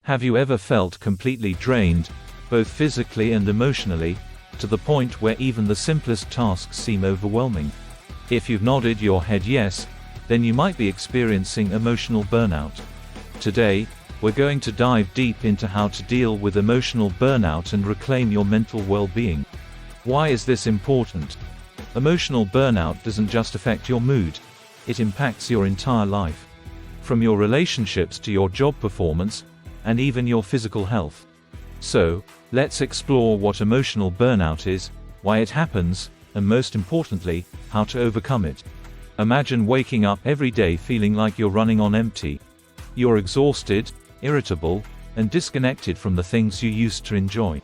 Have you ever felt completely drained, both physically and emotionally, to the point where even the simplest tasks seem overwhelming? If you've nodded your head yes, then you might be experiencing emotional burnout. Today, we're going to dive deep into how to deal with emotional burnout and reclaim your mental well-being. Why is this important? Emotional burnout doesn't just affect your mood, it impacts your entire life. From your relationships to your job performance, and even your physical health. So, let's explore what emotional burnout is, why it happens, and most importantly, how to overcome it. Imagine waking up every day feeling like you're running on empty. You're exhausted, irritable, and disconnected from the things you used to enjoy.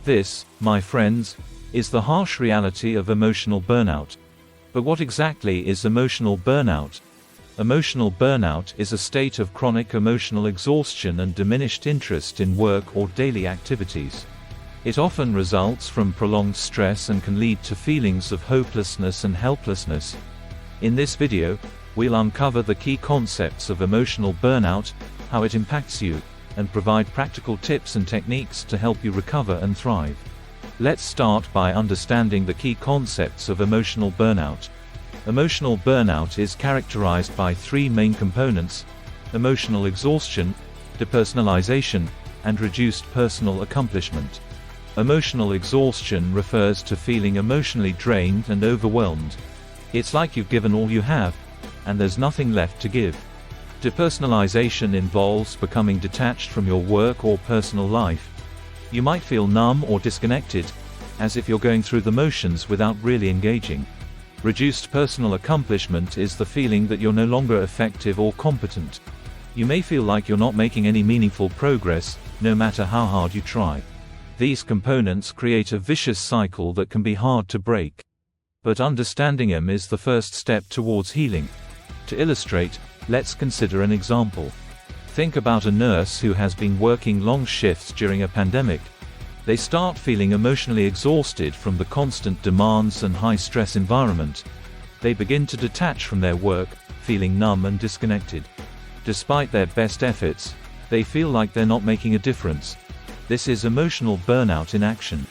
This, my friends, is the harsh reality of emotional burnout. But what exactly is emotional burnout? Emotional burnout is a state of chronic emotional exhaustion and diminished interest in work or daily activities. It often results from prolonged stress and can lead to feelings of hopelessness and helplessness. In this video, we'll uncover the key concepts of emotional burnout, how it impacts you, and provide practical tips and techniques to help you recover and thrive. Let's start by understanding the key concepts of emotional burnout. Emotional burnout is characterized by three main components: emotional exhaustion, depersonalization, and reduced personal accomplishment. Emotional exhaustion refers to feeling emotionally drained and overwhelmed. It's like you've given all you have, and there's nothing left to give. Depersonalization involves becoming detached from your work or personal life. You might feel numb or disconnected, as if you're going through the motions without really engaging. Reduced personal accomplishment is the feeling that you're no longer effective or competent. You may feel like you're not making any meaningful progress, no matter how hard you try. These components create a vicious cycle that can be hard to break. But understanding them is the first step towards healing. To illustrate, let's consider an example. Think about a nurse who has been working long shifts during a pandemic. They start feeling emotionally exhausted from the constant demands and high-stress environment. They begin to detach from their work, feeling numb and disconnected. Despite their best efforts, they feel like they're not making a difference. This is emotional burnout in action.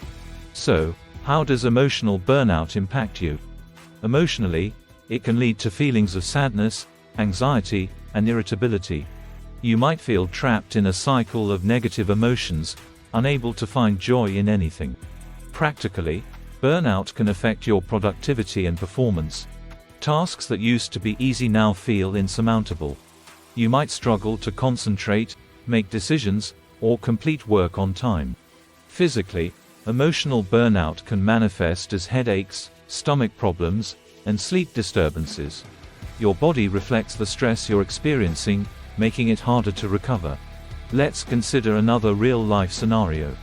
So, how does emotional burnout impact you? Emotionally, it can lead to feelings of sadness, anxiety, and irritability. You might feel trapped in a cycle of negative emotions, unable to find joy in anything. Practically, burnout can affect your productivity and performance. Tasks that used to be easy now feel insurmountable. You might struggle to concentrate, make decisions, or complete work on time. Physically, emotional burnout can manifest as headaches, stomach problems, and sleep disturbances. Your body reflects the stress you're experiencing, making it harder to recover. Let's consider another real-life scenario.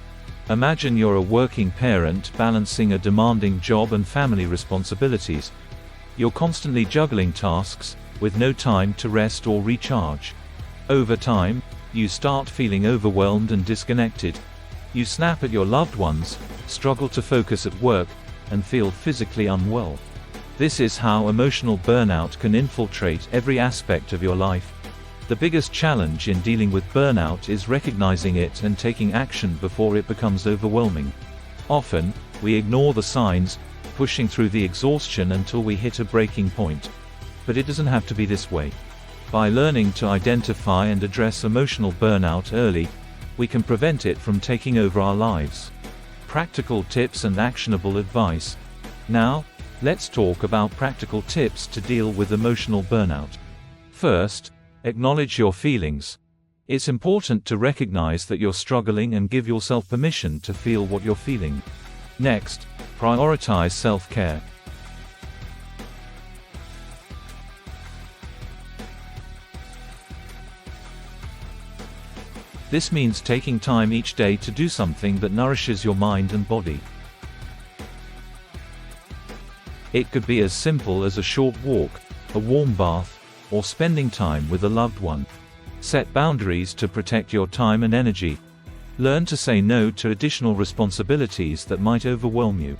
Imagine you're a working parent balancing a demanding job and family responsibilities. You're constantly juggling tasks, with no time to rest or recharge. Over time, you start feeling overwhelmed and disconnected. You snap at your loved ones, struggle to focus at work, and feel physically unwell. This is how emotional burnout can infiltrate every aspect of your life. The biggest challenge in dealing with burnout is recognizing it and taking action before it becomes overwhelming. Often, we ignore the signs, pushing through the exhaustion until we hit a breaking point. But it doesn't have to be this way. By learning to identify and address emotional burnout early, we can prevent it from taking over our lives. Practical tips and actionable advice. Now, let's talk about practical tips to deal with emotional burnout. First, acknowledge your feelings. It's important to recognize that you're struggling and give yourself permission to feel what you're feeling. Next, prioritize self-care. This means taking time each day to do something that nourishes your mind and body. It could be as simple as a short walk, a warm bath, or spending time with a loved one. Set boundaries to protect your time and energy. Learn to say no to additional responsibilities that might overwhelm you.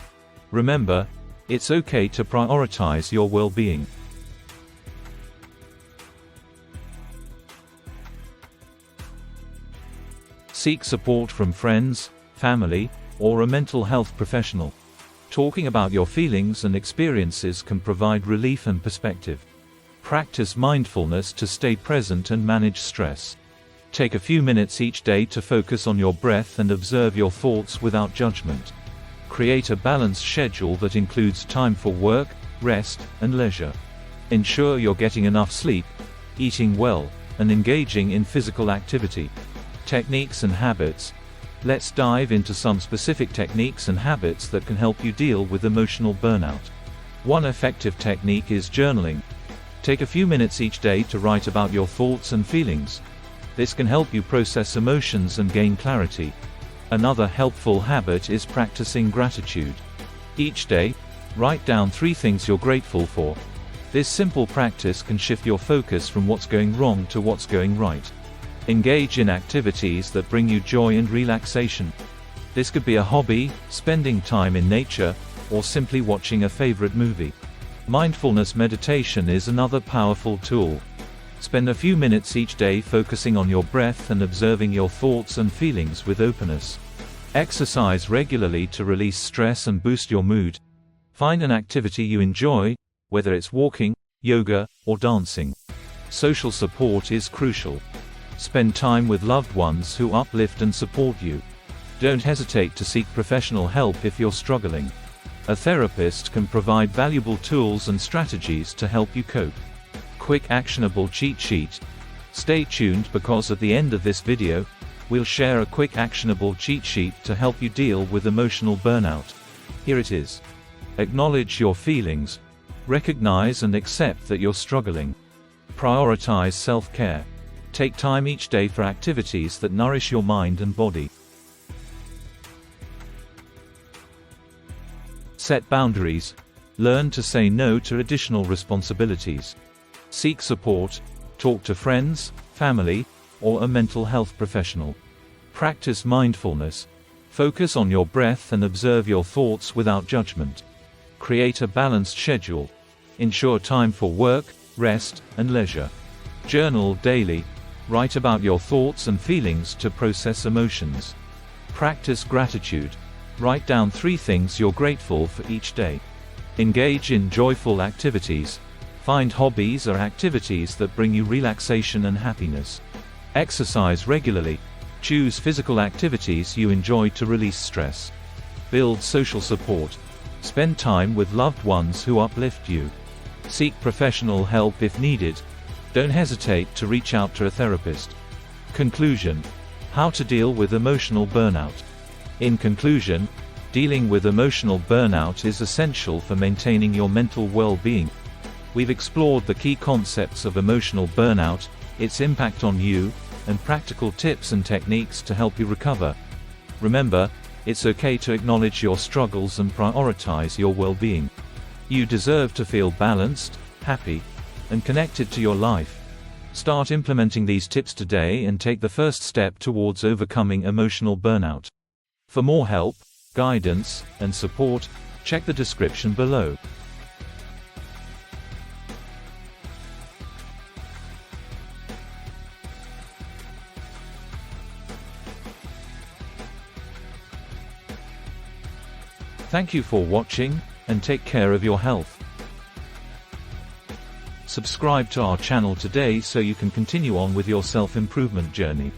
Remember, it's okay to prioritize your well-being. Seek support from friends, family, or a mental health professional. Talking about your feelings and experiences can provide relief and perspective. Practice mindfulness to stay present and manage stress. Take a few minutes each day to focus on your breath and observe your thoughts without judgment. Create a balanced schedule that includes time for work, rest, and leisure. Ensure you're getting enough sleep, eating well, and engaging in physical activity. Techniques and habits. Let's dive into some specific techniques and habits that can help you deal with emotional burnout. One effective technique is journaling. Take a few minutes each day to write about your thoughts and feelings. This can help you process emotions and gain clarity. Another helpful habit is practicing gratitude. Each day, write down 3 things you're grateful for. This simple practice can shift your focus from what's going wrong to what's going right. Engage in activities that bring you joy and relaxation. This could be a hobby, spending time in nature, or simply watching a favorite movie. Mindfulness meditation is another powerful tool. Spend a few minutes each day focusing on your breath and observing your thoughts and feelings with openness. Exercise regularly to release stress and boost your mood. Find an activity you enjoy, whether it's walking, yoga, or dancing. Social support is crucial. Spend time with loved ones who uplift and support you. Don't hesitate to seek professional help if you're struggling. A therapist can provide valuable tools and strategies to help you cope. Quick actionable cheat sheet. Stay tuned because at the end of this video, we'll share a quick actionable cheat sheet to help you deal with emotional burnout. Here it is. Acknowledge your feelings. Recognize and accept that you're struggling. Prioritize self-care. Take time each day for activities that nourish your mind and body. Set boundaries. Learn to say no to additional responsibilities. Seek support. Talk to friends, family, or a mental health professional. Practice mindfulness. Focus on your breath and observe your thoughts without judgment. Create a balanced schedule. Ensure time for work, rest, and leisure. Journal daily. Write about your thoughts and feelings to process emotions. Practice gratitude. Write down 3 things you're grateful for each day. Engage in joyful activities. Find hobbies or activities that bring you relaxation and happiness. Exercise regularly. Choose physical activities you enjoy to release stress. Build social support. Spend time with loved ones who uplift you. Seek professional help if needed. Don't hesitate to reach out to a therapist. Conclusion. How to deal with emotional burnout. In conclusion, dealing with emotional burnout is essential for maintaining your mental well-being. We've explored the key concepts of emotional burnout, its impact on you, and practical tips and techniques to help you recover. Remember, it's okay to acknowledge your struggles and prioritize your well-being. You deserve to feel balanced, happy, and connected to your life. Start implementing these tips today and take the first step towards overcoming emotional burnout. For more help, guidance, and support, check the description below. Thank you for watching, and take care of your health. Subscribe to our channel today so you can continue on with your self-improvement journey.